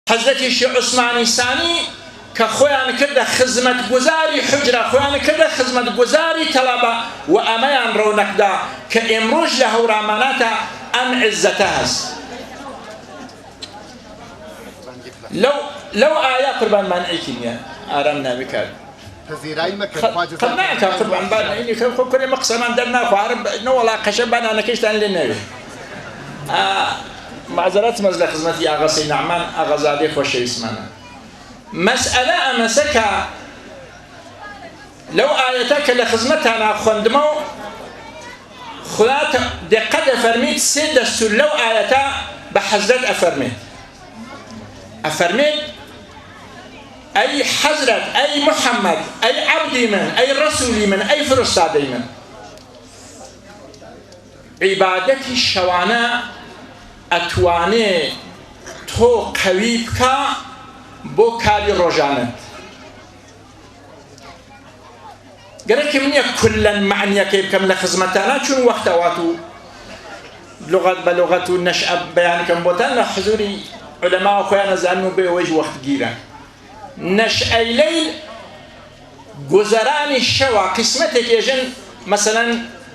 حەزرەتی شێخ عوسمانی سانی کە خۆیان کردە خزمەتگوزاری حوجرە، خۆیان کردە خزمەتگوزاری تەڵەبە و ئەمەیان ڕەونەکدا کە ئێمڕۆژ لە هەوراماناتە ئەم عیززەتە هەست. لەو ئایا قوربانمان ئەیکی نییە ئارام ناوی کار قەت ناکە قوربان بانەینی خۆ کوڕێمە قسەمان دەرناخوارم نەوەڵا قەشە بانانەکەیشتان لێ نەوێ. معذرات مەز لە خزمەتی ئاغا سەید نەعمان ئاغازادەی خۆشەویستمانە. مەسئلە ئەمەسە کە لەو ئاەتە کە لە خزمەتانە خوێندمە و خوا دقت ئەفەرمێت سێ دەستور لەو ئاەتە بە حەزرەت ئەفەرمێت ئەی حەزرەت، ئەی محەممەد، ئەی عەبدی من، ئەی ڕەسوولی من، ئەی فرستادەی من، عیبادەتی شەوانە ئەتوانێ تۆ قەوی بکە بۆ کاری ڕۆژانت. گەرەکی منیە کولەن معنیەکەی بکەم لە خزمەتانە چون وەختەوات و لغەت بە لغەت و نەشئە بەیانکەم بۆتان لە حزوری علەما و خۆیان ئەزانن و بێوەیش وەختگیرە. نەشئەی لەیل گوزەرانی شەوە قسمەتێک ێژن مەسەلەن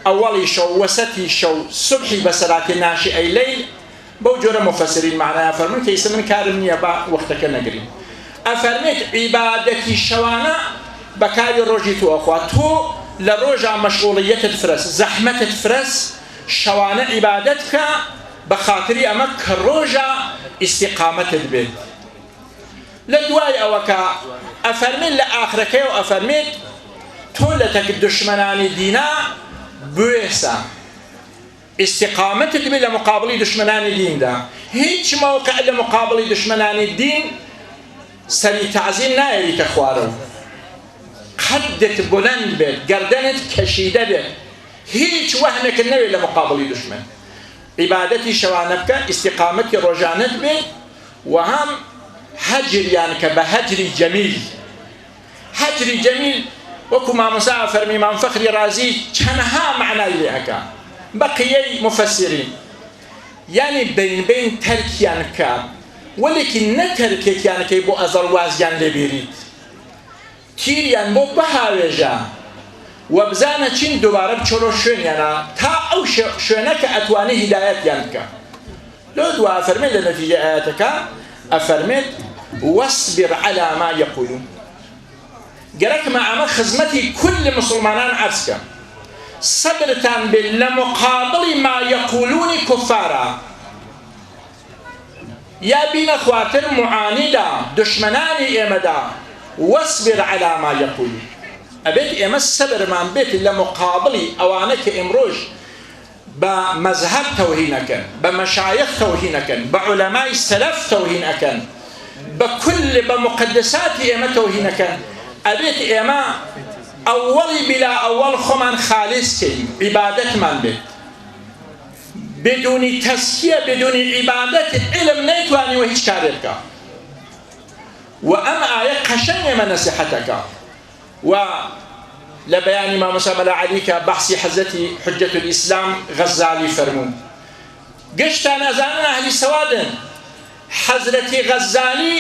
ئەوەڵی شەو، وەسەتی شەو، سوبحی بەسەراتی ناشئەی لەیل بەو جۆرە مفەسرین معنایە فەرمون کە ئیسە من کارم نییە با وەختەکە نەگرین. ئەفەرمێت عیبادەتی شەوانە بەکاری ڕۆژی تۆ ئەخوا تۆ لە ڕۆژە مەشغوڵیەتت فرەست، زەحمەتت فرەست، شەوانە عیبادەت بکە بە خاتری ئەمە کە ڕۆژە ئیستیقامەتت بێت. لە دوای ئەوە کە ئەفەرمێت لە ئاخرەکەی و ئەفەرمێت تۆ لە تەک دشمنانی دینە بوێسە، استقامتت بێ لە مقابلی دشمنانی دیندا. هیچ موقع لە مقابلی دشمنانی دین سەری تەعزیم نایەویتە خوارەوە، قەدت بلند بێت، گەردەنت کەشیدە بێت، هیچ وەهنێکت نەوێت لە مقابلی دشمن. عیبادەتی شەوانە بکە، استقامەتی ڕۆژانت بێت و هەم هەجریان کە بە هەجری جەمیل. هەجری جەمیل وەکو مامۆستا فەرمی مام فەخری رازی چەندها معنای لێ ئەکا بەقیەی مفەسرین، یعنی بین تەرکیان بکە وەلێکی نەتەرکێکیان کەی بۆ ئەزەڵوازیان لێبیریت، تیریان بۆ بەهاوێژە و بزانە چین دووبارە بچۆرۆ شوێنیانە تا ئەو شوێنە کە ئەتوانی هیدایەتیان بکە. لەو دوا ئەفەرمێت لە نەتیجە ئاەتەکە ئەفەرمێت وەصبر عەلا ما یەقولون. گەرەکمە ئەمە خزمەتی کولی مسلمانان عەرزکە، سەبرتان بێت لە مقابڵی ما یەقولونی کوفارە، یا بینە خواتر معانیدا دشمنانی ئێمەدا وەصبر عەلا ما یەقولون. ئەبێت ئێمە سەبرمان بێت لە مقابڵی ئەوانە کە ئێمڕۆژ بە مەزهەب تەوهینەکەن، بە مەشایخ تەوهینەکەن، بە عولەمای سەلەف تەوهینەکەن، بە کل بە مقدساتی ئێمە تەوهینەکەن. ئەبێت ئێمە ئەوەڵی بلا ئەوەڵ خۆمان خالص کەین، عیبادەتمان بێت. بدونی تەسکیە، بدونی عیبادەت علم نەیتوانیوە هیچ کارێ بکە. و ئەم ئایە قەشەنگ ئێمە نەسیحەتەکە. و لە بەیانی مامۆستا مەلا عەلی کە بەحسی حەزەتی حوجەت الئیسلام غەزالی فەرموو، گەشتان ئەزانن ئەهلی سەوادن، حەزرەتی غەزالی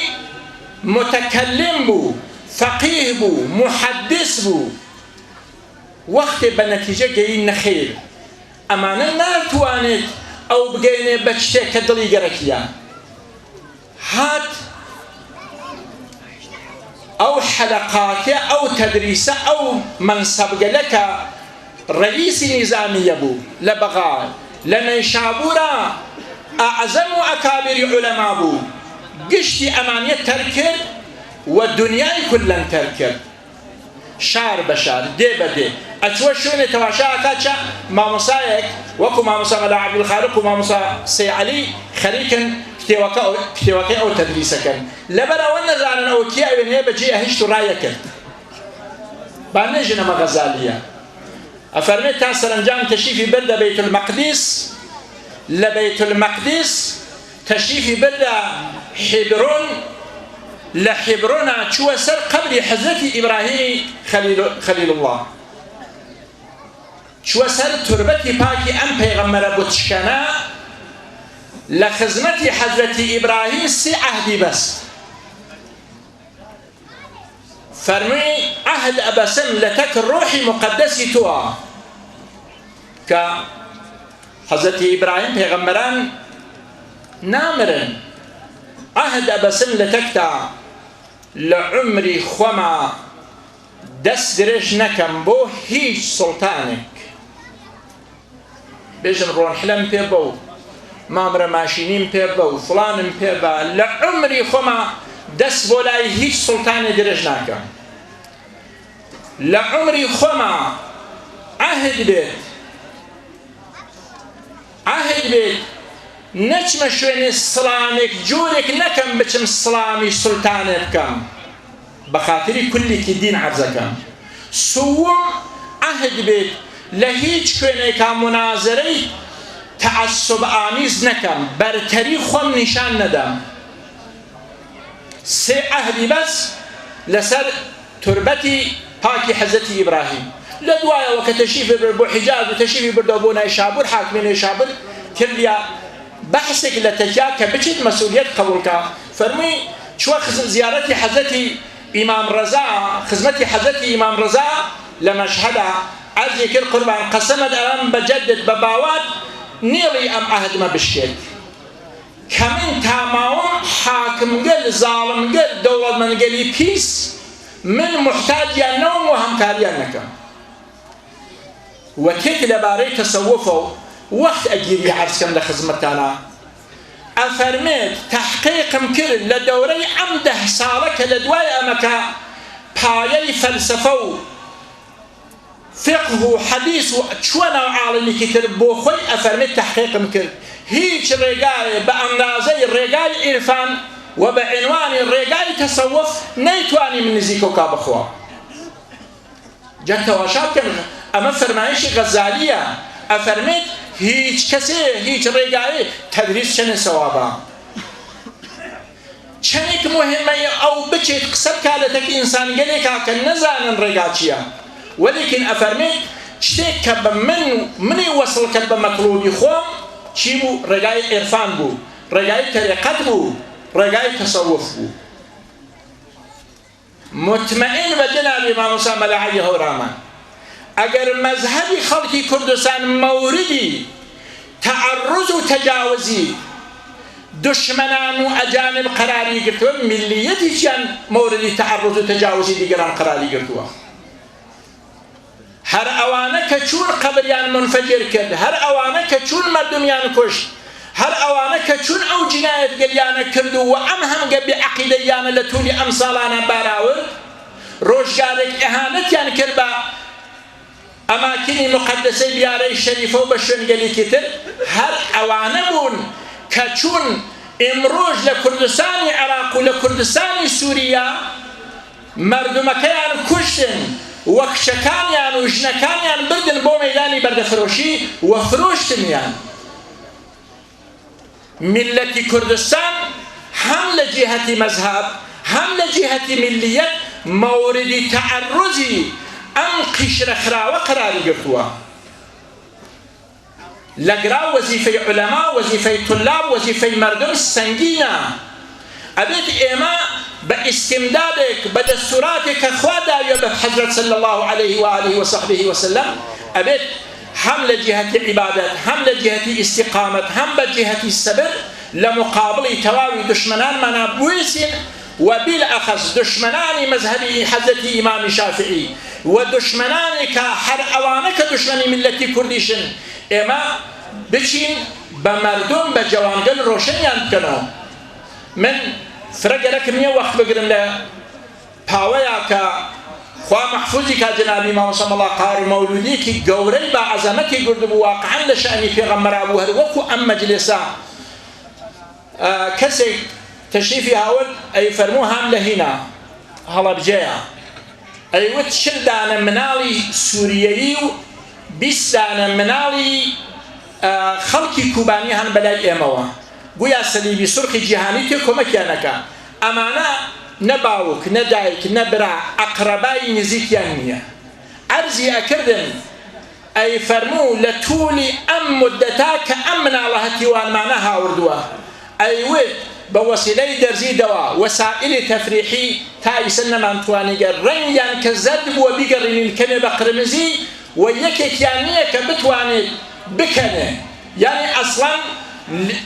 متەکەلم بوو، فەقیه بوو، محەدث بوو، وەختێ بە نەتیجە گەیی نەخێر. ئەمانە ناتوانێت ئەو بگەینێ بە شتێک کە دڵی گەرەکیە. هات ئەو حەلەقاتێ، ئەو تەدریسە، ئەو مەنسەبگەلە کە ڕەئیسی نیزامیە بوو لە بەغا لە نەیشابوورە، ئەعزەم و ئەکابری عولەما بوو، گشتی ئەمانیە تەرک کرد و دنیای کولەن تەرک کرد، شار بە شار، دێ بە دێ ئەچوە شوێنێ تەماشاکات چە مامۆستایەک وەکو مامۆستا مەلا عەبدولخالق و مامۆستا سەی عەلی خەریکن کتێوەکەی ئەو تەدریسەکەن، لەبەر ئەوە نەزانن ئەو کێ ئەوێنەیە بەجێ ئەهیشت و ڕایە کرد. با نێژن ئەمە غەزالیە. ئەفەرمێت تا سەرنجام تەشریفی بردە بەیت المەقدس، لە بەیت المەقدس تەشریفی بردە حیبرۆن، لە حیبرۆنە چووە سەر قەبری حەزرەتی ئیبراهیمی خەلیل الله، چووە سەر توربەتی پاکی ئەم پەیغەمبەرە بوتشکەنە لخزمتي حضرت إبراهيم سي عهدي بس فرمي عهد أبسم لتك الروحي مقدسي توا كحضرت إبراهيم پیغمبران نامرن عهد أبسم لتكتا لعمري خما دست درش نكم بو هيج سلطانك بيجن رون حلم بيبو مامرا ماشينين بيبو فلان بيبا لعمري خما دست بولاي هيج سلطان درش نكم لعمري خما عهد بيت نچم شوين السلامك جورك نكم بچم سلامي سلطانك كم بخاطري كل دين عرزكم سوم عهد بيت لهيج كوينك مناظري تعصب آميز نكم برتري خوم نشان ندم سي عهدي بس لسر تربتي هاكي حزتي إبراهيم لدوايا وكتشيف بو حجاز وتشيف بردوبونا شابر حاكمين شابر كرديا بحثك لتجاك بجد مسؤوليات قبولك فرمي شو زيارتي حزتي إمام رضا خدمتي حضرتي إمام رضا لما شهدها عزي كل قربان قسمت أمام بجدد بباوات نيلي أم عهد ما بالشيك كمين تاماوم حاكم قل ظالم قل دولة من قلي بيس من محتاج ينوم وهمكار ينكم وكيك لباري تصوفوا وقت أجيري عرسكم لخدمتنا أفرميت تحقيق مكر لدوري عمده سالك لدواي أمكا بايي فلسفو فقه حديث شوانا عالمي كتر بوخوي أفرميت تحقيق مكر هيج رقاي بأندازي رقاي إرفان وبعنوان رقاي تصوف نيتواني من نزيكو كابخوا جاك واشاب كم أما فرمايش غزالية أفرميت هیچ کسی هیچ رگایی تدریس چنین ثوابا چنین مهمه او بچید قصد کالتک انسان گلی که نزانن رگا چیه ولیکن افرمید چتیک که منی وصل کد به مطلوبی خوام چی بو رگای عرفان بو رگای طریقت بو رگای تصوف بو مطمئن و جناب امام حسین علیه الرحمه اگر مذهبی خلقی کردستان موردی تعرض و تجاوزی دشمنان و اجانب قراری گرتو ملیتی چیان موردی تعرض و تجاوزی دیگران قراری گرتو هر اوانه که چون قبریان منفجر کرد هر اوانه که چون مردمیان کشت هر اوانه که چون او جنایت گلیانه کردو و ام هم گبی عقیدیانه لطولی امثالانه باراورد روشگارک اهانتیان کرد با أماكن مقدسة بياري الشريفة وبشون قلي كتر هر أوانبون كتشون امروج لكردستان عراق ولكردستان سوريا مردمكيان كشتن وكشكانيان وجنكانيان بردن بو ميداني برد فروشي وفروشتن يعني ملة كردستان هم لجهة مذهب هم لجهة ملية مورد تعرضي ام قشر خراوه قرار گرتوا لقرا وظيفه علماء وظيفه طلاب وظيفه مردم سنگينه ابيت ايما باستمدادك بدستوراتك خوادا يا حضرت صلى الله عليه واله وصحبه وسلم ابيت هم لجهه العبادات هم لجهه استقامه هم بجهه الصبر لمقابل تواوي دشمنان منابوسين وبالأخص دشمنان مذهبي حضرت إمام شافعي ودشمنان كحر أوانك دشمني ملتي كرديشن إما بچين بمردم بجوانقل روشن ينكنو من فرق ركمية وقت بقرن له باويا خوا محفوظي كجناب إمام صلى الله قار مولودي كي قوري بعظمتي قرد بواقعا لشأني في غمر أبوهر وكو أم مجلسا كسي تشريفي هاول أي فرموها هم لهنا هلا بجايا أي وتشل دانا منالي سوريي بس دانا منالي خلقي كوباني هن بلاي إموا قويا سليبي سرخي جهاني تيكو مكيانكا أمانا نباوك ندايك نبرا أقرباي نزيك يانية أرزي أكردن أي فرمو لطول مدتاك أمن الله تيوان معناها وردوا أي ود بوسيلة درزي دواء وسائل تفريحي تايسن من تواني رنيان كزد وبيقرن الكلمة بقرمزي ويكك يعني كبتواني بكنه يعني أصلا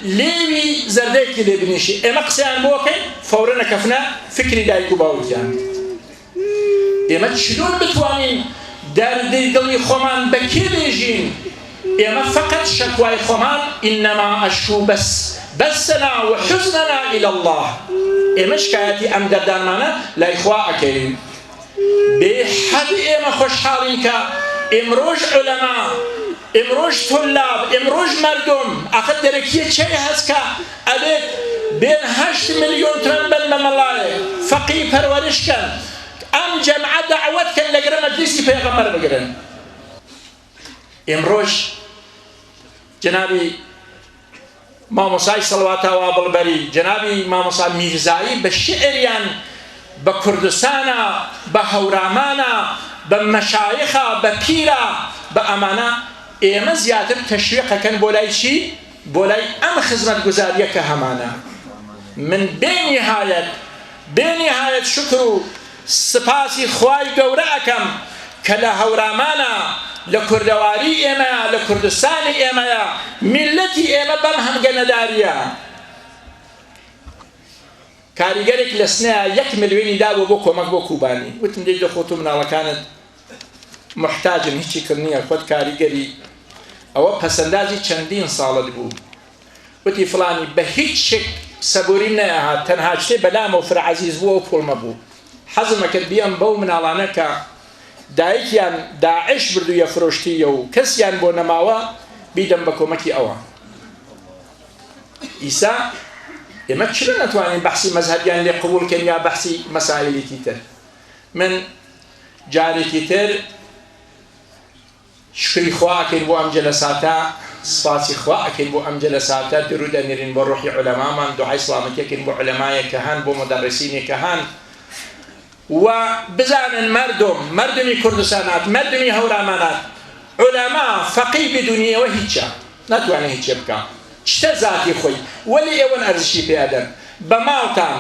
ليوي زرديك اللي بنشي إما قصيان بوكي فورنا كفنا فكري دايكو باوزيان إما تشلون بتوانين داردي دلي خمان بكي بيجين إما فقط شكواي خمان إنما أشكو بسنا وحزننا إلى الله إما شكاياتي أم دردان معنا لا إخواء كريم بحد إما خوشحالين امروج علماء امروج طلاب امروج مردم أقدر كي شيء هسكا أبيت بين 8 مليون تنبل مملاي فقيه پرورش كان أم جمع دعوت كان لقرا مجلسي پیغمبر بقرن امروج جنابي ماموسای صلواتا وابلبری جنابي ماموسا میرزایی بالشعريان بكردستانا بهورامانا بمشايخا بپیرا بأمانة إيما زيادة تشويق كان بولاي شي بولاي أم خدمة گزارية كهمانا من بين نهاية شكر سپاسی خواهی گوره اکم که لهورامانا لکردواری ایما لکردستان ایما ملتی ایما بم هم گنداریا کاریگرێک لە سنەیە 1 ملیۆنی دابوو بۆ کۆمەک بۆ کوبانی وتم دەی دەخۆت و مناڵەکانت محتاجن هیچی کرد نییە خۆت کاریگەری ئەوە پەسەندازی چەندین ساڵت بوو وتی فڵانی بە هیچ شێک سەبووریم نەیەهات تەنها شتێ بەلامە و فرعەزیز بووە و پۆڵمە بوو حەزمە کرد بیەم بەو مناڵانە کە دایکیان داعش بردوویە فرۆشتیە و کەسیان بۆ نەماوە بیدەم بە کۆمەکی ئەوە ئیسا ئێمە چرا نەتوانین بەحسی مەزهەبیان لێ قبوڵکەین یا بەحسی مەسائلێکی تر من جارێکی تر شکری خوا ئەکەین بۆ ئەم جەلەساتە سپاسی خوا ئەکەین بۆ ئەم جەلەساتە درود ئەنێرین بۆ ڕۆحی عولەمامان دوعای سڵامەتیەکەین بۆ عولەمایەک کە هەن بۆ مدەڕسینێک کە هەن و بزانن مردمی کوردستانات مردمی هەورامانات عولەما فەقیه بدونیەوە هیچە ناتوانێت هیچێ بکە شتە ذاتی خۆی وەلی ئێوەن ئەرزشی پێدەن بە ماڵتان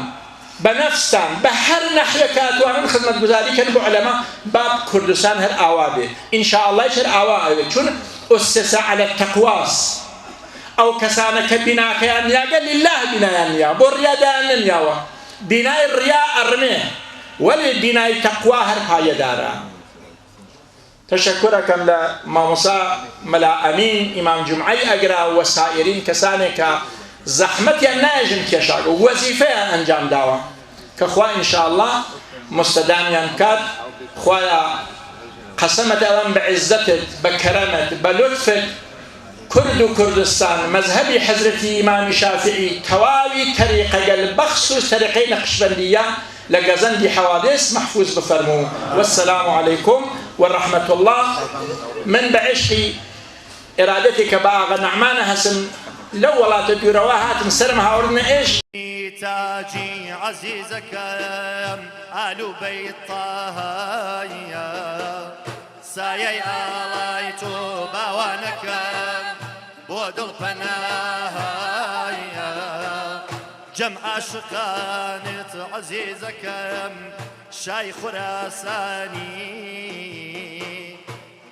بە نەفستان بە هەر نەحوێک کاتوانن خزمەتگوزاریکەن بۆ عولەما با کوردستان هەر ئاوا بێ ئینشاءالله هەر ئاوا ئەوێ چون ئوسسە عەلە التەقواس ئەو کەسانە کە بیناکەیان نیاگە لله بینایان نیا بۆ ڕیادایان نەنیاوە بینای ڕیا ئەڕمێ ولی بینای تەقوا هەر پایەدارە تشکرەکەم لە مامۆسا مەلا ئەمین ئیمام جومعەی ئەگرا و سائرین کەسانێک کە زەحمەتیان نایژن کێشاگە و وەزیفەیان ئەنجام داوە کە خوا ئینشاءالله مستەدامیان بکات خوایە قەسەمت ئەوەم بە عیززەتت بە کەرەمت بە لوتفت كرد كردستان مذهبي حضرتي إمام شافعي تواوي طريقة البخص طريقين نقشبندية لقزندي حوادث محفوظ بفرمو والسلام عليكم ورحمة الله من بعشقي إرادتك باغ نعمان هسم لو ولا تديرواها تنسرمها ورنا إيش تاجي عزيزك آل بيت طه سايي آلايت باوانك بودل پناهايا جمع عاشقانت عزيزك شاي خراساني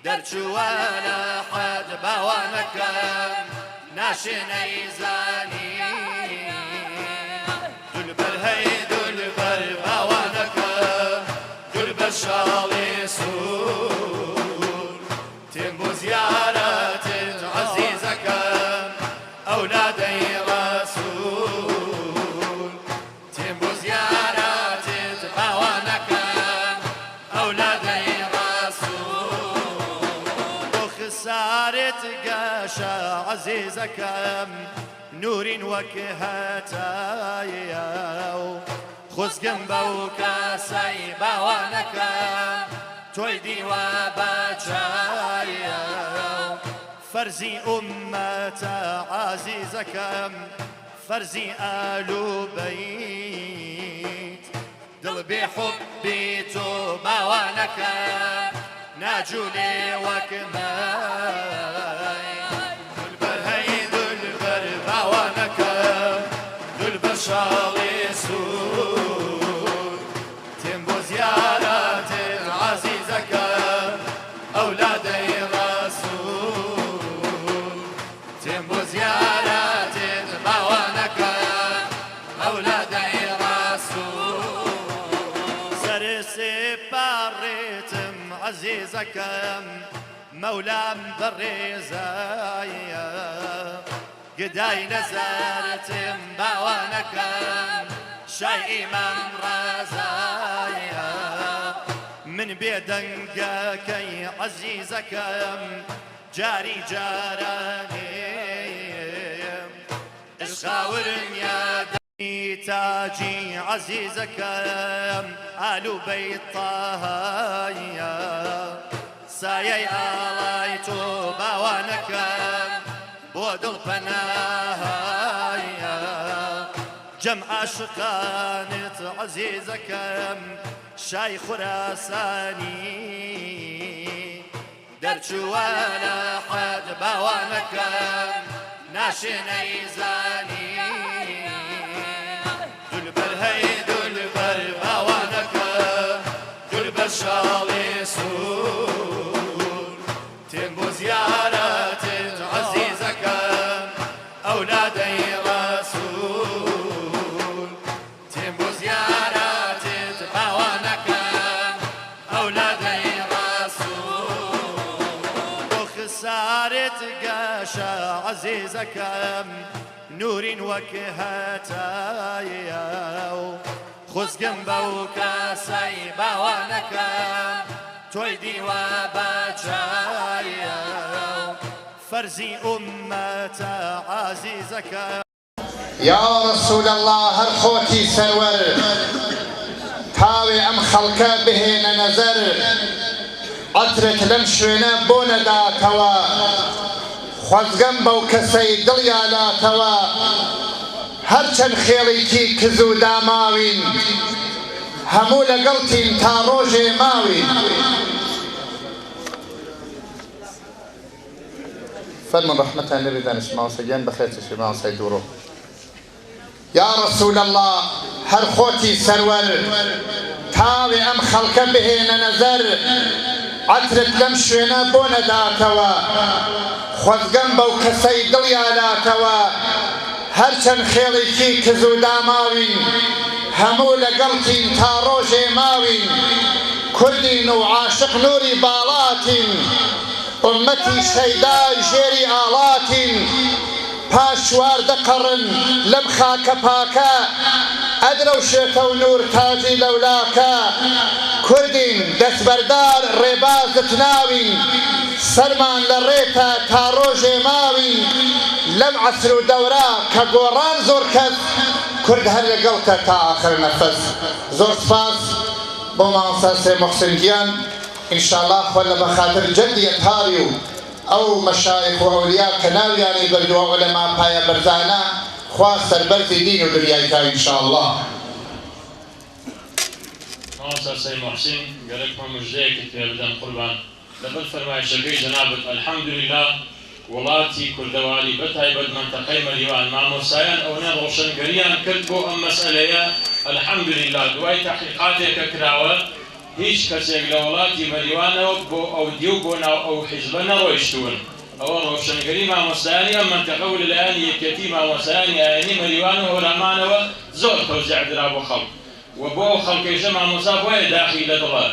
درجوانا حد باوانك ناشن ايزاني دلبر هي دلبر باوانك دلبر شالي سور تنبو زيارة عزيزك أولادي رسول تنبو زيارة باوانك أولادي رسول وخسارة قاشا عزيزك نور وكهتايا خذ جنبك سيبوانك تويدي وبجايا فرزي أمة عزيزك فرزي آل بيت دل بحبي تبوانك ناجولي وكماي دلبر هي دلبر باوانك دلبر شالي سور تنبو زيارات عزيزك أولادي رسول تنبو زيارات باوانك أولادي رسول سرسي باريتم عزيزك مولام بالرزايا قداي نزلت باوانك شاي إمام رزايا من بيدنقك عزيزك جاري جاراني اشاورن يا تاجي عزيزك آل بيت طه سايي آلايت باوانك بود الفنايا جمع عشقانت عزيزك شاي خراساني درچوانا حد باوانك ناشني زاني دلبر هي دلبر باوانك دلبر شالي سور تنبو زيارات عزيزك أولادي رسول تنبو زيارات باوانك أولادي رسول وخسارة قاشا عزيزك نور وكهتايا خذ جنبك سيبوانك تويدي وبجايا فرزي أمة عزيزك يا رسول الله هر خوتي سرور تاوي ام خلقه بهين نظر عطرت لم شوينه بون داتوا خوزگم بو کسی دلیا لاتوا هرچن خیلیکی کزو داماوین همو لگلتین تا روژ ماوین فلمن رحمتها نريد أن نسمعه سجين بخير تسمعه سيدوره يا رسول الله هر خوتي سرور تاوي ام خلق بهين نظر عطرت لم شوينه بون داتوا خوزگم بو کسی دلیا لاتوا هرچن خیلیکی کزو داماوین همو لگلتین تا روژ ماوین کردین و عاشق نوری بالاتین أمتي شيداي جيري آلات پاشوار دقرن لم خاك باكا أدرو شيتو نور تاجي لولاكا كردين دس بردار رباز تناوين سرمان لريتا تاروج ماوين لم عسر دورا كقوران زور كز كرد هر لقلتا تا آخر نفس زور سپاس بوما أساس محسن جيان إن شاء الله ولا بخاطر جدي يطهاريو أو مشايخ وأولياء كناوي يعني بردوا علماء بايا برزانا خواص سربرزي دين ودنيا إن شاء الله. مؤسسة سي محسن قالكم مجديك في أبدان قربان لبل فرماي شقي جنابك الحمد لله ولاتي كل دوالي بتاي بد منطقي مليوان مع موسايان أو نروشن قريان كتبوا أم مسألة الحمد لله دواي تحقيقاتك كراوة هیچ کەسێک لە وڵاتی مەریوانەوە بۆ ئەو دیو بۆ ناو ئەو حیزبە نەڕۆیشتوون ئەوە ڕۆشنگەری مامۆستایانی ئەم مەنتەقە و لەلایەن یەکێتی مامۆستایانی ئاینی مەریوان و هۆرامانەوە زۆر تەوزیع درا بۆ خەڵک و بۆ ئەو خەڵکیشە مامۆستا بۆیە داخی لە دڵە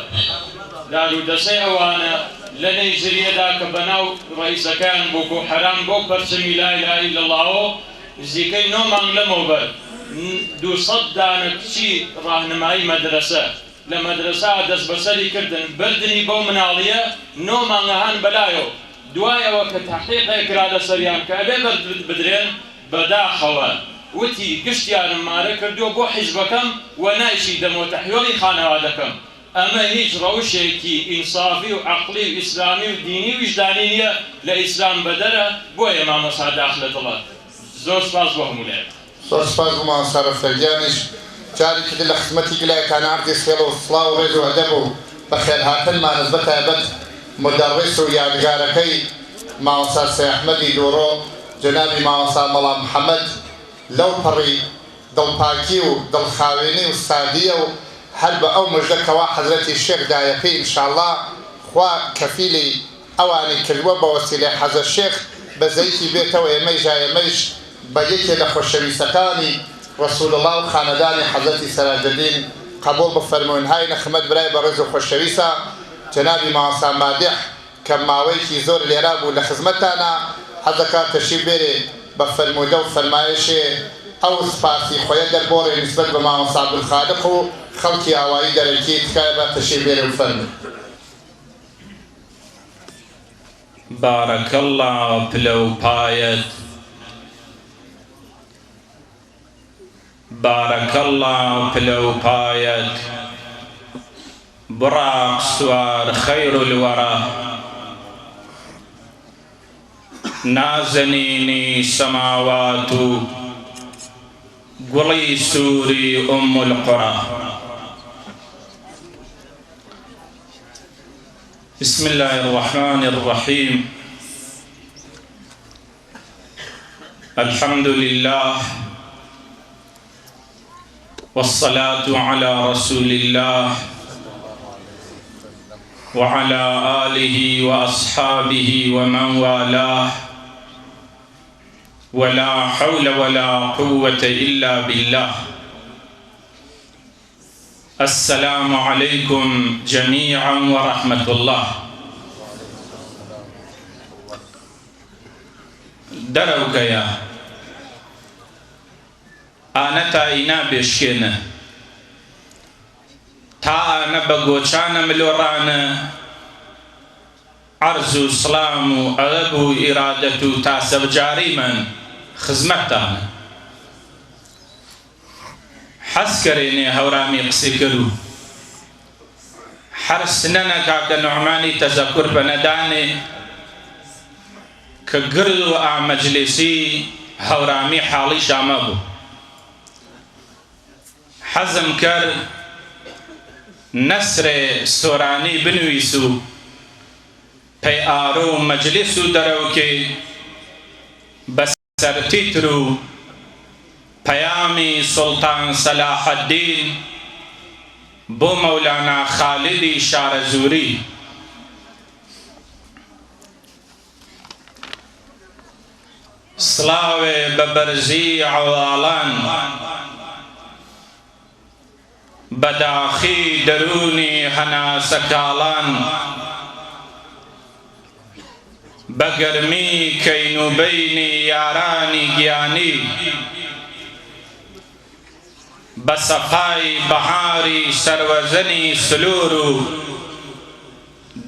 دارودەسەی ئەوانە لە نەیجریەدا کە بەناو ڕئیسەکان بۆکو حەرام بۆ پەرچەمی لا ئیلاهە ئیلا اللهەوە نزیکەی 9 مانگ لەمەوبەر 200 دانە کچی ڕاهنمایی مەدرسە لە مەدرسە دەست بەسەری کردن بردنی بەو مناڵیە 9 مانگەهان بەلایەوە دوایەوە کە تەحقیقێک کرا لەسەریان کە ئەبێ بدرێن بەداخەوە وتی گشتیانم مارە کردووە بۆ حیزبەکەم و نایشی دەمەوە تەحویڵی خانەوادەکەم ئەمە هیچ ڕەوشێکی ئینسافی و عەقلی و ئیسلامی و دینی و ویجدانی نییە لە ئیسلام بەدەرە بۆیە مامۆستا داخلە دڵە زۆر سپاس بۆ هەموو لایەک زۆر سپاس بۆ مامۆستا ڕەفتەرجانیش جارێکی لە خزمەتی گلایەکان عەرزی خێڵ و سڵاو و ڕێز و ئەدەب و بەخێرهاتنمان نسبەت تایبەت مدرس و یادگارەکەی ماوەسا سێ ئەحمەدی دووڕۆ جەنابی ماوەسا مەڵام محەممەد لەو پەڕی دڵپاکی و دڵخاوێنی و سادیە و هەر بە ئەو مژدەکەوا حەزرەتی شێخ دایەکەی ئینشاءڵڵا خوا کەفیلی ئەوانی کردووە بە وەسیلەی حەزرەت شێخ بەزەیکی بێتەوە ئێمەیش بە یەکێ لە خۆشەویستەکانی رسول الله و خاندانی حەزرەتی سەراجەدین قبول بفەرموون. های نەخمەت برای بەڕێز و خۆشەویستە جەنابی ماوەسا مادح کە ماوەیەکی زۆر لێرا بوو لە خزمەتانە حەزەکە تەشریف بێرێ بە فەرموودە و فەرمایشێ ئەو سپاسی خۆیە دەربۆڕێ نسبەت بە ماوەسا عەبدولخالق و خەڵکی ئاوایی دەرەکی تکایە بە تەشریف بێرێ و فەرموو. بارك الله پلو پایت، بارك الله پلو پایت، براق سوار خير الورى، نازنيني سماوات قلي سوري أم القرى. بسم الله الرحمن الرحيم. الحمد لله والصلاة على رسول الله وعلى آله وأصحابه ومن والاه، ولا حول ولا قوة إلا بالله. السلام عليكم جميعا ورحمة الله. دروك يا أنا تاينا بشينا تا أنا بقوشانا ملورانا عرض سلام أغبو إرادة تاسب جاريما خزمتانا حس کرینی هورامی قصی کرو حرس ننکا که نعمانی تذکر بندانی که گرد و مجلسی هورامی حالی شامه بو حزم کر نصر سورانی بنویسو پی آرو مجلسو درو که بسر تیترو پیامی سلطان صلاح الدین بو مولانا خالدی شارزوری. صلاو ببرزی عوالان بداخی درونی هنا سکالان بگرمی کینو بینی یارانی گیانی بصفای بهاری سروزنی سلورو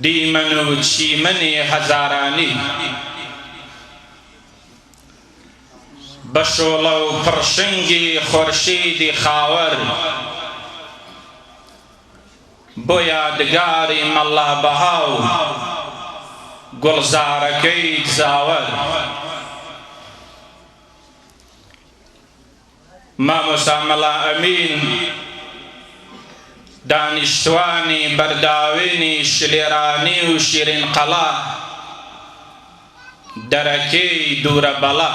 دیمنو چیمنی هزارانی بشولو پرشنگی خورشیدی خاور بو یادگاری ملا بهاو گلزارکی زاور مامۆستا مەلا ئەمین دانیشتوانی بەرداوێنی شلێرانی و شیرین قەڵا دەرەکەی دوورە بەڵا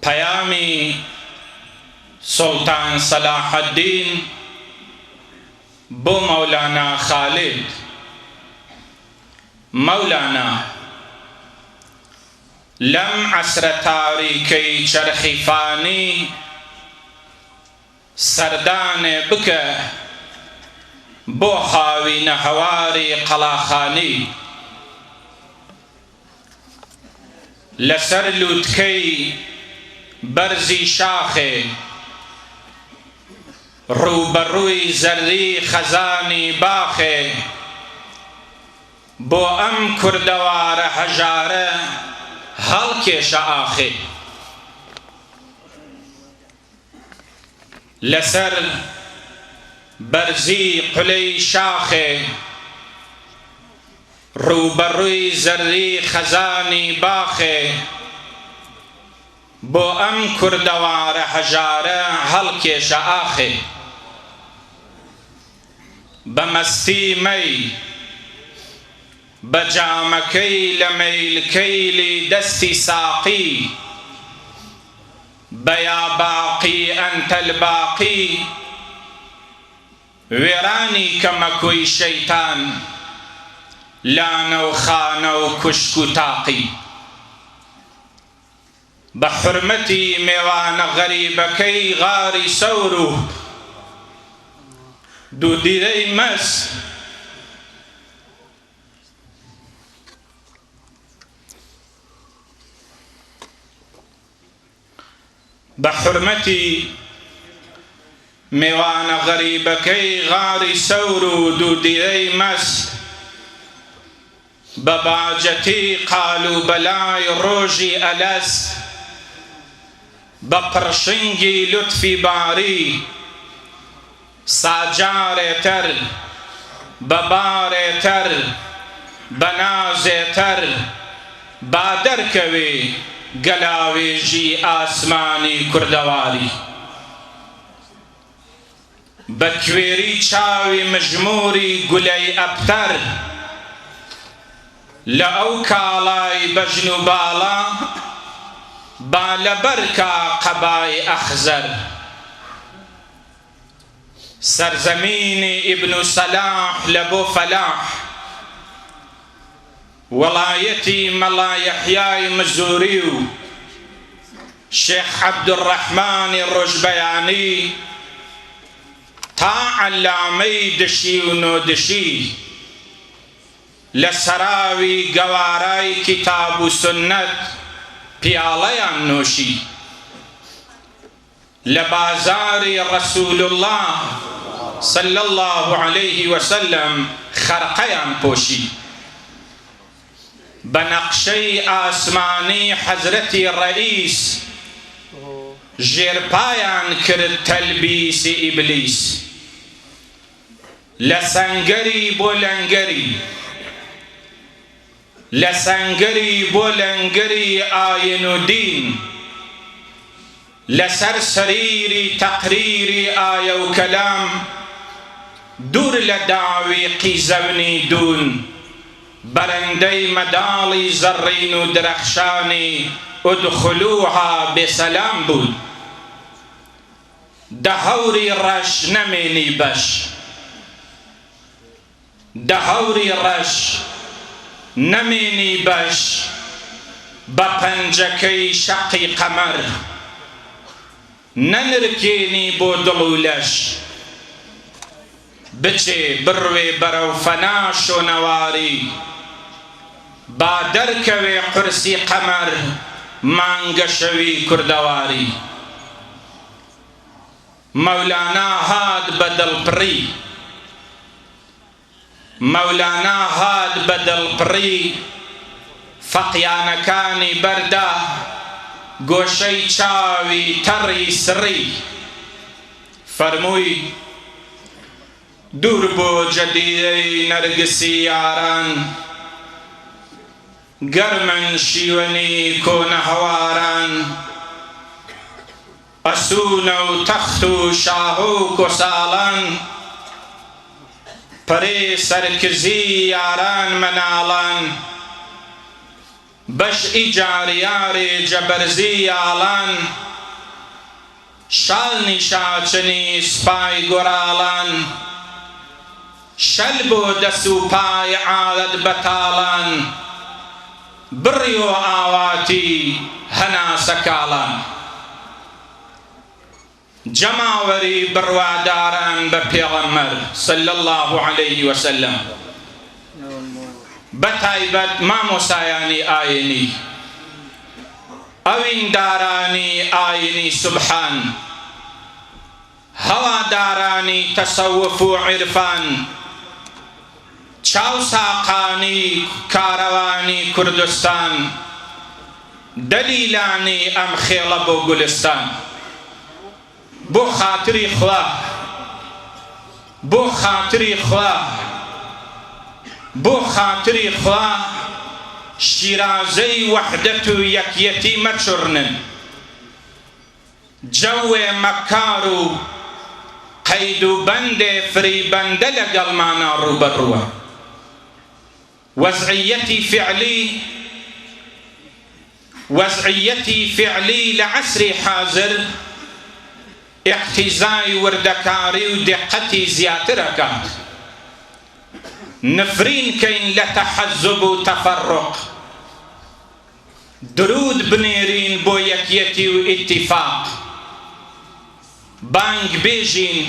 پەیامی سوڵتان سەلاح الدین بۆ مەولانا خالد. مولانا لم عصر تاریکی چرخی فانی سردان بکه بو خاوین هواری قلاخانی لسر لوتکی برزی شاخه روبروی زردی خزانی باخه بو ام کردوار هجاره هەڵکێشە ئاخێ لەسەر بەرزی قولەی شاخێ ڕووبەڕووی زەرری خەزانی باخێ بۆ ئەم کوردەوارە هەژارە هەڵکێشە ئاخێ بمستی می بجامکی لمیلکی لدستی ساقی بیا باقی انت الباقی ویرانی کمکوی شیطان لانو خانو کشکو تاقی بحرمتی میوان غریبکی غاری سورو دو دیده مس بحرمتی میوان غریبکی غاری سورو دو دیده مس بباجتی قالو بلای روژی الست بپرشنگی لطفی باری ساجار تر ببار تر بناز تر بادر کوي گلاوی جی آسمانی کردواری بکویری چاوی مجموری گلی ابتر لأو کالای بجنو بالا بالبرکا قبای اخزر سرزمین ابن صلاح لبو فلاح ولایتی ملا یحیای مزوریو شیخ عبد الرحمن الرجبیانی تا علامی دشی و نو دشی لسراوی گوارای کتاب و سنت پیالایان نوشی لبازار رسول الله صلی الله علیه وسلم خرقیان پوشی بنقشی آسمانی حضرت رئیس جرپایان کرد تلبیس ابلیس لسنگری بولنگری لسنگری بولنگری آین و دین لسر سریری تقریری آیا و کلام دور لدعوی قیزونی دون برندی مدالی زرین و درخشانی ادخلوها بسلام بود دهوری رش نمینی بش دهوری رش نمینی بش بپنجکی شقی قمر ننرکینی بو دلولش بچه بروی برو فناش و نواری با درکوی قرسی قمر مانگشوی کردواری مولانا هاد بدل پری مولانا هاد بدل پری فقیانکانی برده گوشی چاوی تری سری فرموی دور بو جدیدی نرگسی یاران گرمن شیونی کون هواران اسون و تخت و شاهو کسالان پری سرکزی یاران منالان بش ایجاریار جبرزی آلان شال نشاچنی سپای گرالان شلبو دسو پای عادت بتالان بریو آواتی هنا سکالان جماوری برواداران بپیغمبر صلی الله علیه وسلم بتایبت ماموسایانی آینی اوین دارانی آینی سبحان هوادارانی تصوف و عرفان چاو ساقانی کاروانی کردستان دلیلانی ام خیلب و گلستان بو خاطری خواه بو خاطری خواه بو خاطری خواه شیرازی وحدت و یکیتی مچرنن جو مکارو قەید و بەندێ فریبەندە لەگەڵمانە ڕوبەڕووە. وەزعیەتی فعلی لە عەسری حازر اقتیزای وردەکاری و دقەتی زیاترەکات. نفرین کەین لە تەحەزب و تەفەڕق، درود بنێرین بۆ یەکیەتی و ئیتیفاق، بانگ بێژین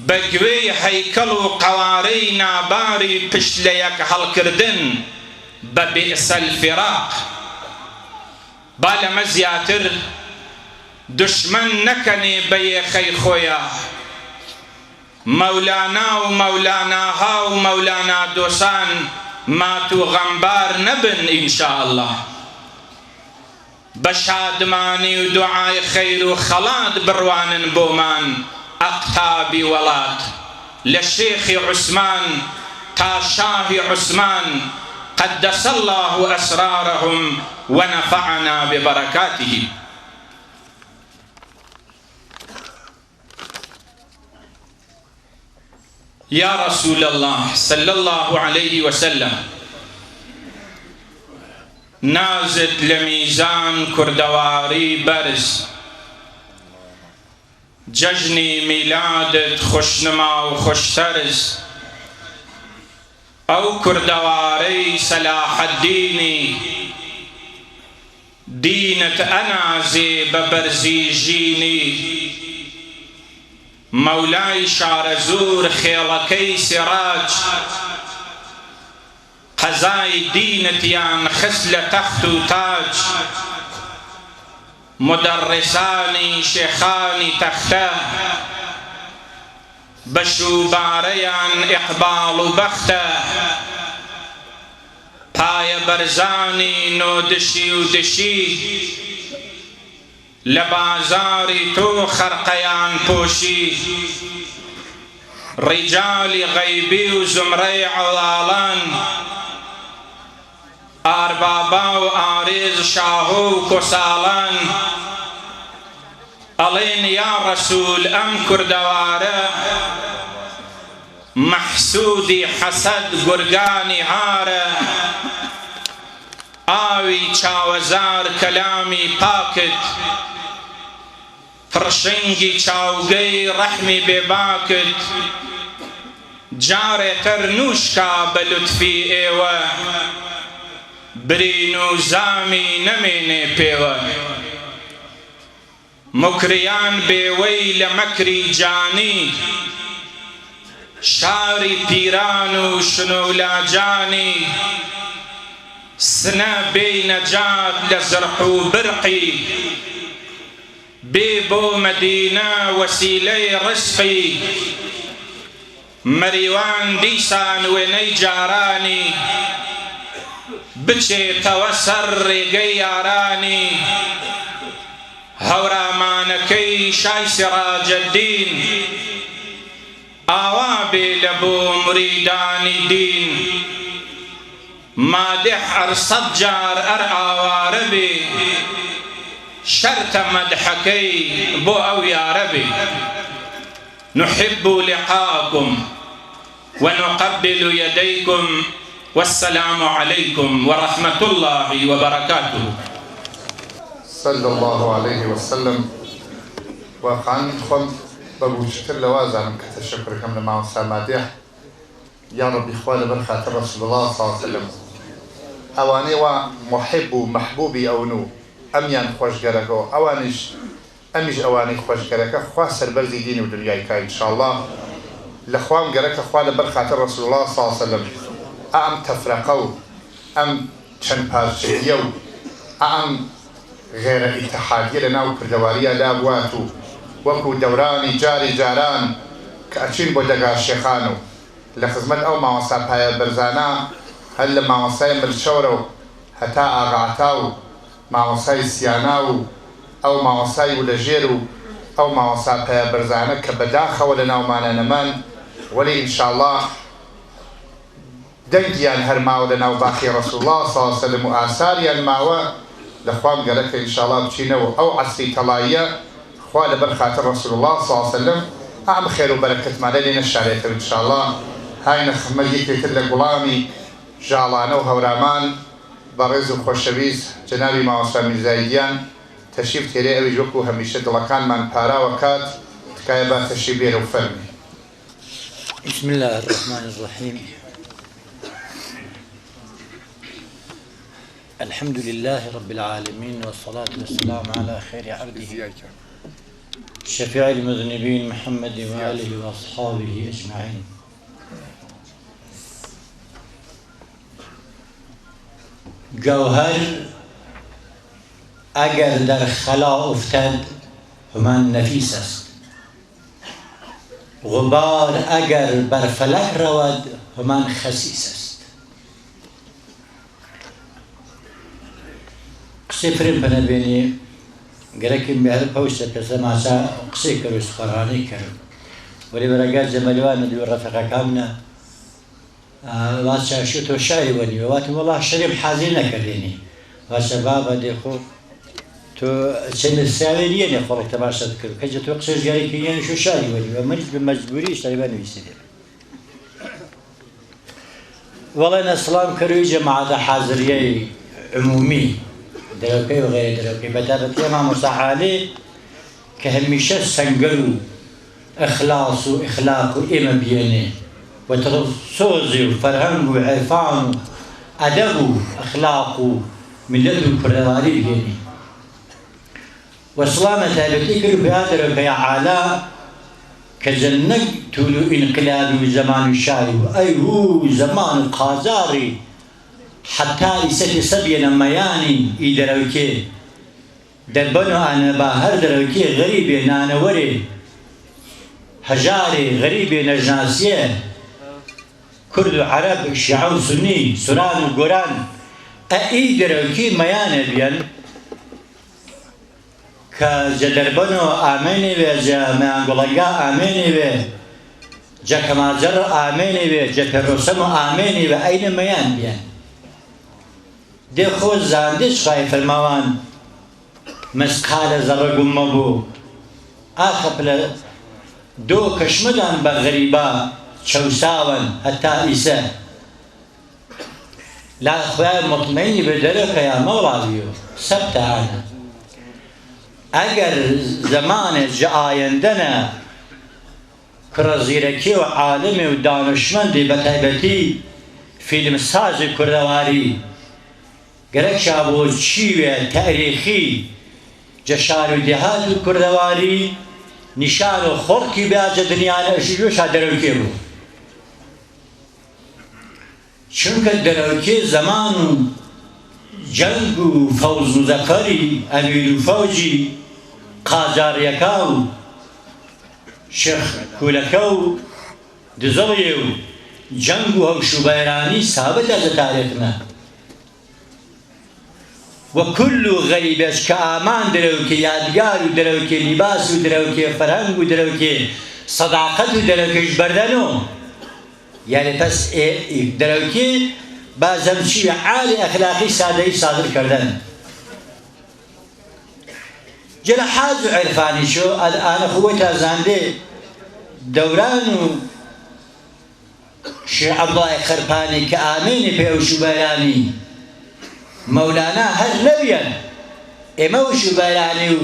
بە گوێی هەیکەڵ و قەوارەی ناباری پشت لە یەک هەڵکردن بە بئس الفراق. با لەمە زیاتر دشمن نەکەنێ بە یێخەی خۆیە، مەولانا و مەولاناها و مەولانا دۆسان مات و غەمبار نەبن ئینشاءالله. بە شادمانی و دوعای خەیر و خەڵات بڕوانن بۆمان ئەقتابی وڵات، لە شێخی عوسمان تا شاهی عوسمان قدس الله أسرارهم ونفعنا ببركاته. يا رسول الله صلى الله عليه وسلم، نازت لميزان كردواري برز، ججني ميلادت خوشنما و خوشترز، او كردواري صلاح الديني دينت أنازي ببرزي جيني، مولاي شارزور خيلكي سراج، قزاي دينتيان خسل تخت و تاج، مدرساني شيخاني تخته، بشوباريان إقبال و بخته، پای برزانی نودشی و دشی، لبازاری تو خرقیان پوشی، رجال غیبی و زمره علالان، اربابا و آریز شاهو و کسالان، ئەڵێن یا ڕەسوول ئەم کوردەوارە مەحسوودی حەسەد گورگانی هارە، ئاوی چاوەزار کەلامی پاکت، پڕشنگی چاوگەی ڕەحمی بێباکت، جارێتر نوشکا بە لوتفی ئێوە، برین و زامی نەمێنێ پێوە، مکریان بێوەی لە مەکری جانی، شاری پیران و شنولاجانی، سنە بێی نەجات لە زرق و برقی، بێ بۆ مەدینە وەسیلەی ڕزقی، مەریوان دیسان وێنەی جارانی، بچێتەوە سەر ڕێگەی یارانی، هەورامانەکەی شای سیراجەدین، ئاوا بێ لە بۆ مریدانی دین، مادح هەر سەد جار ئەر ئاوارە بێ، شەرتە مەدحەکەی بۆ ئەو یارە بێ. نحب لقاءكم ونقبل يديكم والسلام عليكم ورحمة الله وبركاته. صلى الله عليه وسلم. واقعا خود ببوشتر لوازم كتشكر كم لما سامادح يا ربي إخواني من خاطر رسول الله صلى الله عليه وسلم، اواني ومحب ومحبوبي اونو اميان خوش گرکو، امیش اواني خوش گرکه، خواه سربرزي ديني ودنياي كاي ان شاء الله، لخوام گرکه خواه لبر خاطر رسول الله صلى الله عليه وسلم، ام تفرقو ام چند پارچهیو ام غير اتحادية لناو كردوارية لا بواتو وكو دوراني جاري جاران كأچين بودقا الشيخانو لخزمت او ماوسا برزانا هل ماوسا ملشورو هتا آغاتاو ماوسا سياناو او ماوسا ولجيرو او ماوسا برزانا كبداخة ولناو مانا نمان ولي ان شاء الله دنجيان هرماو لناو باقي رسول الله صلى الله عليه وسلم وآثاريان ماوا لخوام قالك إن شاء الله بشينو أو عصري طلايا خوال بر خاطر رسول الله صلى الله عليه وسلم عم خير وبركة ما لنا الشارع إن شاء الله هاي نخمجيك كل غلامي جعلانه وهورامان بارز وخوشويز جنابي معصر من زايديان تشريف تيري أبي جوكو هميشه دلقان من بارا وكات تكايبا تشريبير وفرمي. بسم الله الرحمن الرحيم. الحمد لله رب العالمين والصلاة والسلام على خير عبده شفيع المذنبين محمد وآله وأصحابه أجمعين. جوهر اگر در خلا افتد همان نفیس است، غبار اگر بر فلک رود همان خسیس است. قصه فرم پنه بینی گرکیم به هر پوشت پسه ماسا قصه کرو سخرانی کرو ولی برگر جمالیوان دیو رفقه کامنا واسه شو تو شعری ونی واتم والله شریم حاضر نکردینی واسه بابا دیخو تو چند سالیه نه خالق تماشا کرد که تو قصه جاری کیانی شو شعری ونی و منیش به مجبوری اشتری بنویسید. والله نسلام کروی جماعت حاضریه عمومی دروکی و غیر دروکی بتابت امام مستحالی که همیشه سنگرو اخلاص و اخلاق و ایم بیانه و ترسوزی و فرهنگ و عرفان و ادب و اخلاق و ملت و کردواری بیانه و سلامت هبتی کرو بیادر و بیعالا که جنگ طولو انقلابی و زمان شاری و ایهو زمان قازاری حتى إسات سبينا مياني إدراوكي دربنو أنا باهر دراوكي غريبي نانا وري هجاري غريبي نجناسية كرد عرب شيعو سني سوران وقران أي دراوكي ميانا بيان كجدربنو آميني بي جا مانقلقا آميني بي جا كمالجر آميني بي جا پروسمو آميني بي أين ميان بيان ده خود زاندش خواهی فرماوان مسقال زرگم مبو آخبل دو کشمدان بغریبا چوساون حتی ایسه لا خواهی مطمئنی بدره که یا مولاویو سبت آنه اگر زمان جایندن کرزیرکی و عالمی و دانشمندی بطیبتی فیلم ساز کردواری گرک شابو چیوه تاریخی جشار و دهات و کردواری نشان و خورکی بیاج دنیا نشیوش دروکی بود چونکه دروکی زمان جنگ و فوز و زفری امیر و فوجی قاجاریکاو شیخ کولکاو دزلیو جنگ و هوشو بیرانی ثابت از تاریخنا وكل غريبش كأمان دروكي يادگار دروكي لباس دروكي فرهنگ دروكي صداقت دروكي جبردنو يعني بس دروكي بعضم شيء عالي أخلاقي سادهي صادر كردن جلحاز عرفاني شو الآن خوتا زانده دورانو شيخ عبد الله خرباني كآميني بيوشو بياني مولانا هر نبيان اموشو بيراني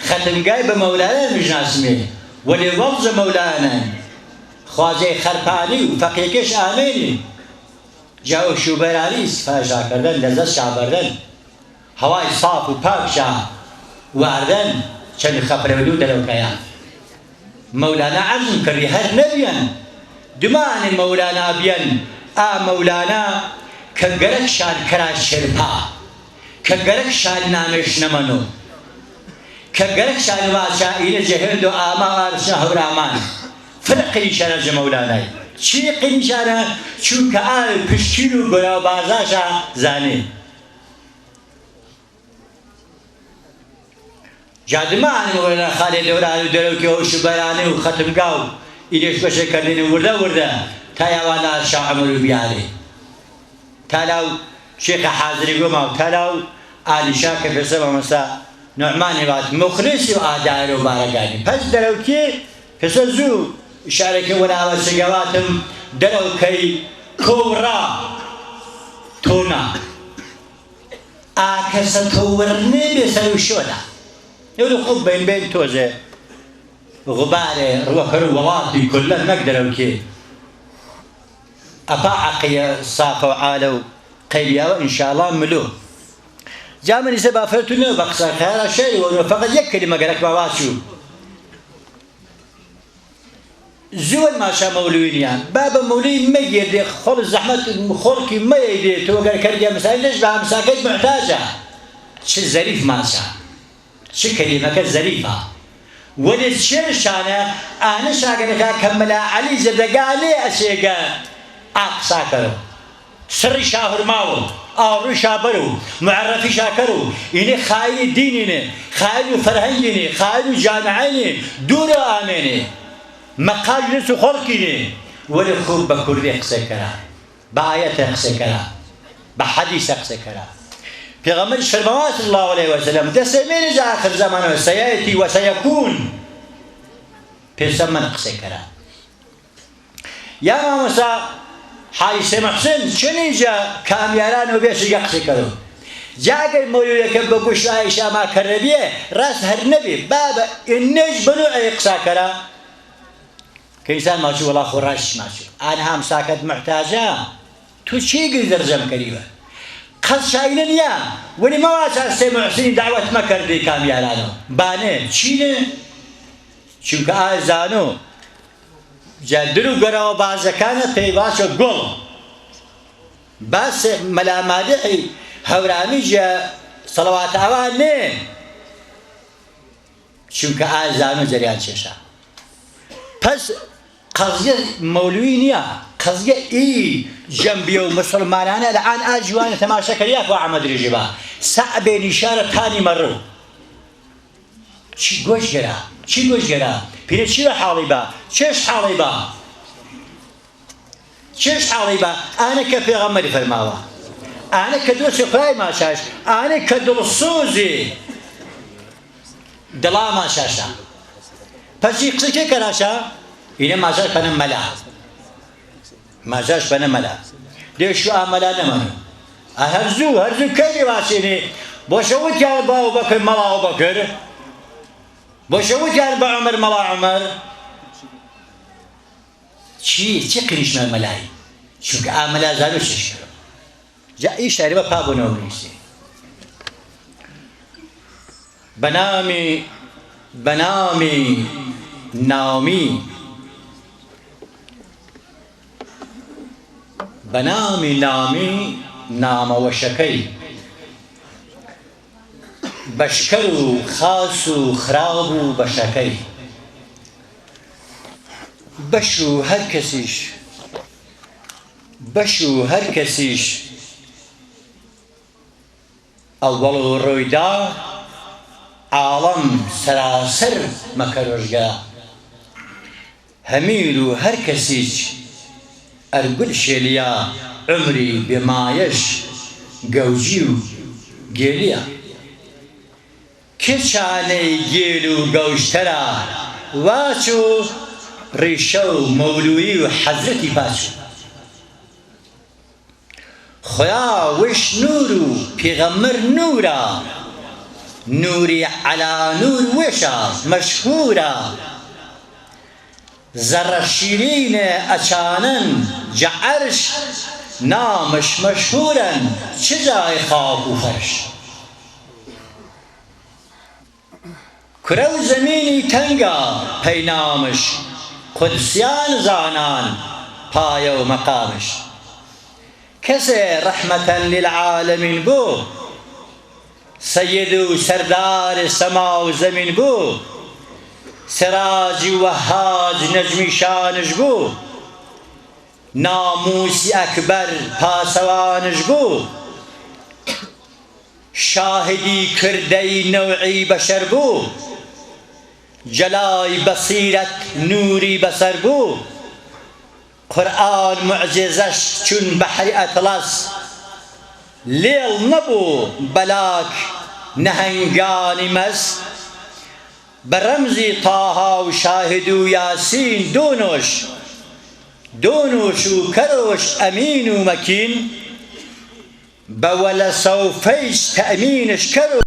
ختم جايب مولانا مش ناسمه ولي رمز مولانا خوازي خرباني وفقيكش آميني جاو شو بيراني استفاجا كردن لذت شعبردن هواي صاف وپاك شا واردن چند خبر ولو دلو كيان مولانا عزم كري هر نبيان دمان مولانا بيان مولانا كجرك شان كراش شربا كجرك شان نامش نمنو كجرك شان واسع إلى جهل دو آما شهر رامان فرق ليشانا جمولانا شيء قليشانا شو كأل بشتيلو قلا بازاشا زاني جادمان مولانا خالد ورانو دلوكي وشو بياني وختم قاو إليش بشي كردين ورده تايوانا شا عمرو بيالي تلاو شيخ حاضري قوما تلاو آل شاك بسبب مسا نعماني بات مخلصي وآدائر وبارقاني پس دلوكي پێشتر زوو شارێکی وەناوە سێگەواتم دەرەوکەی کۆڕا تۆنا ئاکەسە تۆوەرنێ بێسەر و شۆدا ئێوە خۆ بین تۆزێ غبارێ ڕوەکەر و وڵاتی کولە نەک دەرەوکێ ئەپا عەقیە ساقە و عالە و قەیلیاوە ئینشاءڵڵا ملۆ جا من ئیسە بافەرتونەوە بە قسە خەیارە شەیری وەنوە فەقەت یەک کەلیمە گەرەک باواچوو زۆر ماشا مەولوینیان بابە مەولوی مەگێردێ خۆڵ زەحمەت خۆڵکی مەیەدێ تۆ گەر کەردیا مسائل لەش بە هەمساکەت محتاجە چ زەریف ماشا چ کەلیمەکە زەریفە وەلێ چێشانە ئانە شاگەرەکە کە مەلا عەلی زەردەگا لێ ئەچێگە ئاقساکەرەوە سڕی شاهورماوە ئاڕووی شابەر و معرەفی شاکەر و ئینێ خایلی دینینێ خایل و فەرهەنگینێ خایل و جامعینێ دوورە ئامێنێ مەقال لەس و خۆڵکینێ وەلێ خوب بە کوردی قسەکەرا بە ئایەتە قسەکەرا بە حەدیسە قسەکەرا پێغەمبەریش فەرماوە صلی الله علیه وسلم دەسەمێنێ جا ئاخر زەمانەوە سەیەتی وەسەیەکون پێسە من قسەکەرا یا مامۆستا حالی سێمەحسن چنیجا کامیارانەوە بێشیگە قسەکەرەوە جا ئەگەر مەولویەکە بە گوشتای شاماکەرە بێ ڕاست هەر نەبێ بابە ئێنەش بەنوعی قساکەرا کە ئینسان ماچوو وەڵا خۆ ڕاشش ماچوو ئانە هەمساکەت محتاجە تو چی گری دەرجەم کەریوە قەس شاینە نییە وەلی مەواچە سێمەحسنی داوەت مەکەردی کامیارانەوە بانێ چینە چونکە ئازانۆ جا در و گەرەوە بازەکانە پێی باشە گوڵ باس مەلامادحی هەورامی جا سەڵەوات ئاوا نێ چونکە ئازانۆ جەریان چێشە پس قەزیە مەولوی نییە قەزیە ئی جەمبیە و مسلمانانە لەعان ئاجوانە تەماشەکەریات بۆ عەمەدرێژی بە سەعبێ نیشارە تانی مەڕوو چی گۆشگەرە چی گۆشگەرە پیرە چی حاڵی بە چێش حاڵی بە چێش حاڵی بە ئانە کە پێغەمبەری فەرماوە ئانە کە دۆسی خۆی ماشاش ئانە کە دڵسۆزێ دڵا ماشاشە پەرچی قسەکێ کەراشە ئینە ماژاش بەنە مەلا ماژاش بەنە مەلا دێشو ئامەلا نەمەنە هەرزوو کەی واسێنێ بۆ شەوتیان باو بەکر مەڵاو بەکر بۆ شەوتیان بە عومەر مەڵا عومەر چی قریشمە مەلایی چونکە ئامەلا زانۆ شەشکەرە جا ئیشاری بە پابوونەوە بنویسێ بەنامی نامی نامەوەشەکەی بەشکەر و خاس و خراو و بەشەکەی بەش و هەر کەسیش ئەوەڵ و ڕۆیدا عاڵەم سەراسەر مەکەرۆژگا هەمیر و هەر کەسیش ئەرگول شێلیا عمری بێمایەش گەوجی و گێلیە کێچانەی گێل و گەوشتەرە واچوو ڕیشە و مەولویی و حەزرەتی پاچوو خۆیا وش نور و پێغەمبەر نورە نوری عەلا نور وێشە مەشهورە زەڕە شیرینە ئەچانن جە عەرش نامش مەشهورن چ جای خاک و فەرش کورە و زەمینی تەنگە پەینامش قودسیان زانان پایە و مەقامش کەسێ ڕەحمەتەن للعالەمین بوو سەید و سەردار سەما و زەمین بوو سراجی و وەهاج نەجمی شانش بوو ناموسی ئەکبەر پاسەوانش بوو شاهدی کردەی نەوعی بەشەر بوو جەلای بەسیرەت نوری بەسەر بوو قورئان موعجزەش چون بەحری ئەتڵەس لێڵ نەبوو بەلاک نەهەنگانی مەس بەڕەمزی تاها و شاهد و یاسین دۆنۆش و کەرۆش ئەمین و مەکین بە وەلەسەوفەیش تەئمینش کەرۆ